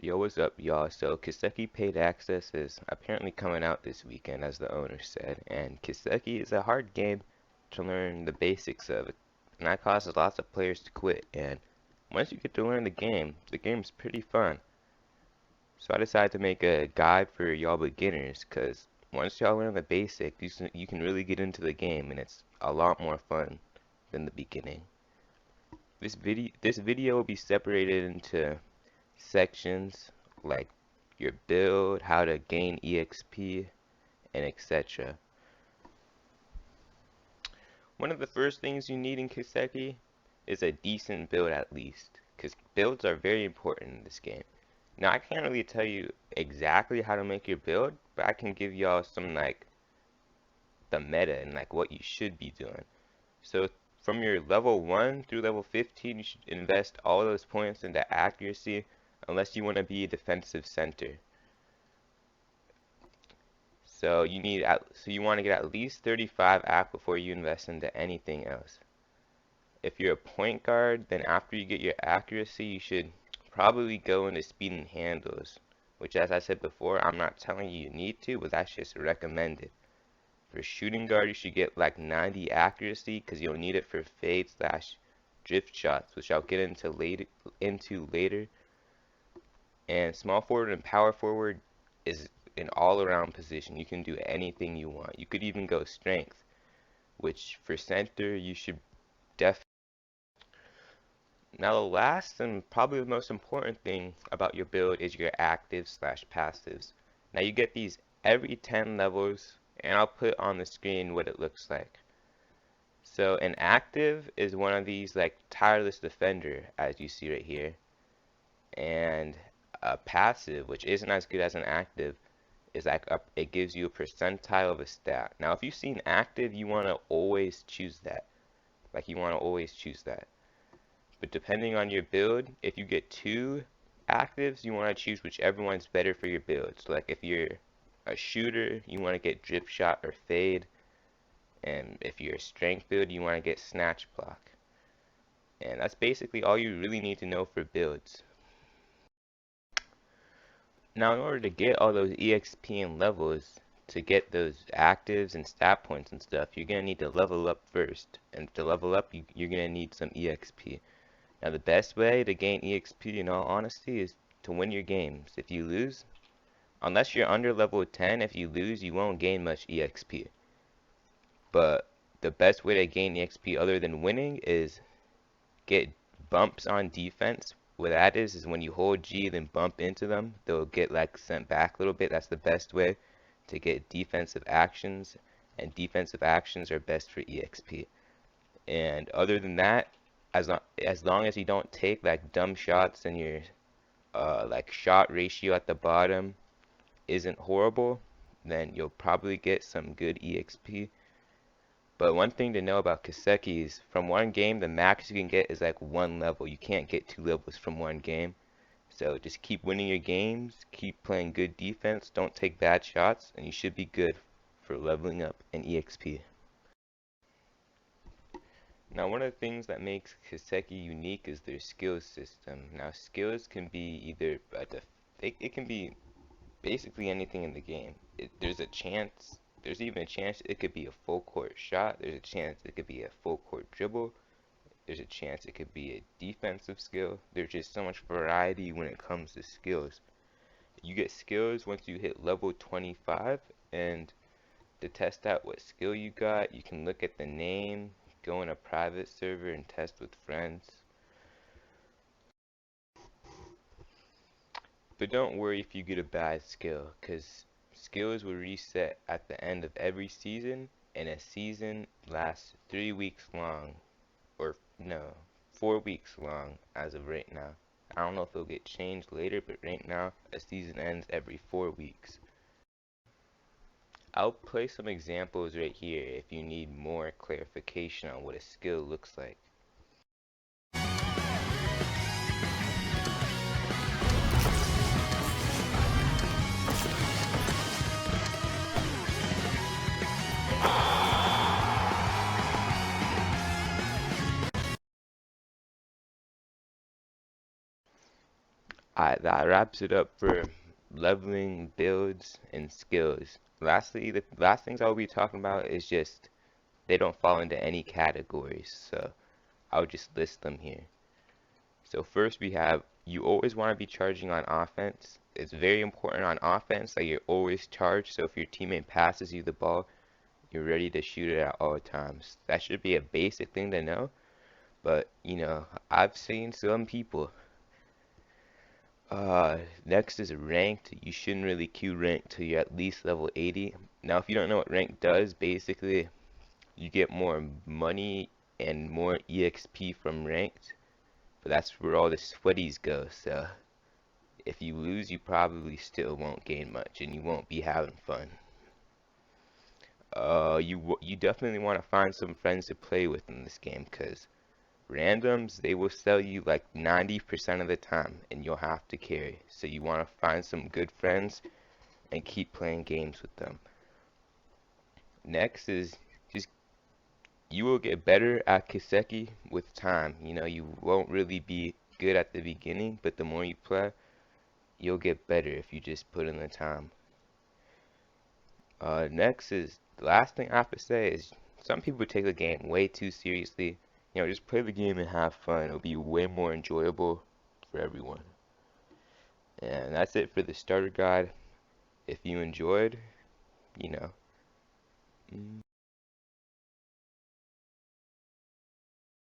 Yo, what's up, y'all? So, Kiseki Paid Access is apparently coming out this weekend, as the owner said, and Kiseki is a hard game to learn the basics of it, and that causes lots of players to quit. And once you get to learn the game's pretty fun. So, I decided to make a guide for y'all beginners, because once y'all learn the basics, you can really get into the game, and it's a lot more fun than the beginning. This video will be separated into sections like your build, how to gain EXP, and etc. One of the first things you need in Kiseki is a decent build at least, because builds are very important in this game. Now I can't really tell you exactly how to make your build, but I can give y'all some like the meta and like what you should be doing. So from your level 1 through level 15, you should invest all those points into accuracy unless you want to be a defensive center. So you want to get at least 35 app before you invest into anything else. If you're a point guard, then after you get your accuracy, you should probably go into speed and handles, which as I said before, I'm not telling you need to, but that's just recommended. For shooting guard, you should get like 90 accuracy because you'll need it for fade slash drift shots, which I'll get into later. And small forward and power forward is an all-around position. You can do anything you want. You could even go strength, which for center you should definitely. Now the last and probably the most important thing about your build is your actives slash passives. Now you get these every 10 levels, and I'll put on the screen what it looks like. So an active is one of these like tireless defender, as you see right here, and a passive, which isn't as good as an active, is like it gives you a percentile of a stat. Now, if you've seen active, you want to always choose that. Like you want to always choose that. But depending on your build, if you get two actives, you want to choose whichever one's better for your build. So like if you're a shooter, you want to get drip shot or fade. And if you're a strength build, you want to get snatch block. And that's basically all you really need to know for builds. Now, in order to get all those EXP and levels, to get those actives and stat points and stuff, you're going to need to level up first. And to level up, you're going to need some EXP. Now, the best way to gain EXP, in all honesty, is to win your games. If you lose, unless you're under level 10, if you lose, you won't gain much EXP. But the best way to gain EXP other than winning is get bumps on defense. What that is when you hold G then bump into them, they'll get like sent back a little bit. That's the best way to get defensive actions, and defensive actions are best for EXP. And other than that, as long as you don't take like dumb shots and your like shot ratio at the bottom isn't horrible, then you'll probably get some good EXP. But one thing to know about Kaseki is from one game, the max you can get is like one level. You can't get two levels from one game. So just keep winning your games, keep playing good defense, don't take bad shots, and you should be good for leveling up in EXP. Now one of the things that makes Kaseki unique is their skills system. Now skills can be either it can be basically anything in the game. There's even a chance it could be a full court shot. There's a chance it could be a full court dribble. There's a chance it could be a defensive skill. There's just so much variety when it comes to skills. You get skills once you hit level 25, and to test out what skill you got, you can look at the name, go in a private server and test with friends. But don't worry if you get a bad skill, because skills will reset at the end of every season, and a season lasts 3 weeks long, or no, 4 weeks long as of right now. I don't know if it'll get changed later, but right now a season ends every 4 weeks. I'll play some examples right here if you need more clarification on what a skill looks like. That wraps it up for leveling, builds, and skills. Lastly, the last things I'll be talking about is just they don't fall into any categories, so I'll just list them here. So first we have you always want to be charging on offense. It's very important on offense that you're always charged, so if your teammate passes you the ball, you're ready to shoot it at all times. That should be a basic thing to know, but I've seen some people. Next is ranked. You shouldn't really queue ranked till you're at least level 80. Now, if you don't know what rank does, basically you get more money and more EXP from ranked, but that's where all the sweaties go. So if you lose, you probably still won't gain much, and you won't be having fun. You definitely want to find some friends to play with in this game, cause randoms, they will sell you like 90% of the time, and you'll have to carry. So you want to find some good friends and keep playing games with them. Next is just you will get better at Kiseki with time. You won't really be good at the beginning, but the more you play, you'll get better if you just put in the time. Next is the last thing I have to say is some people take the game way too seriously. Just play the game and have fun. It'll be way more enjoyable for everyone. And that's it for the starter guide. If you enjoyed, you know.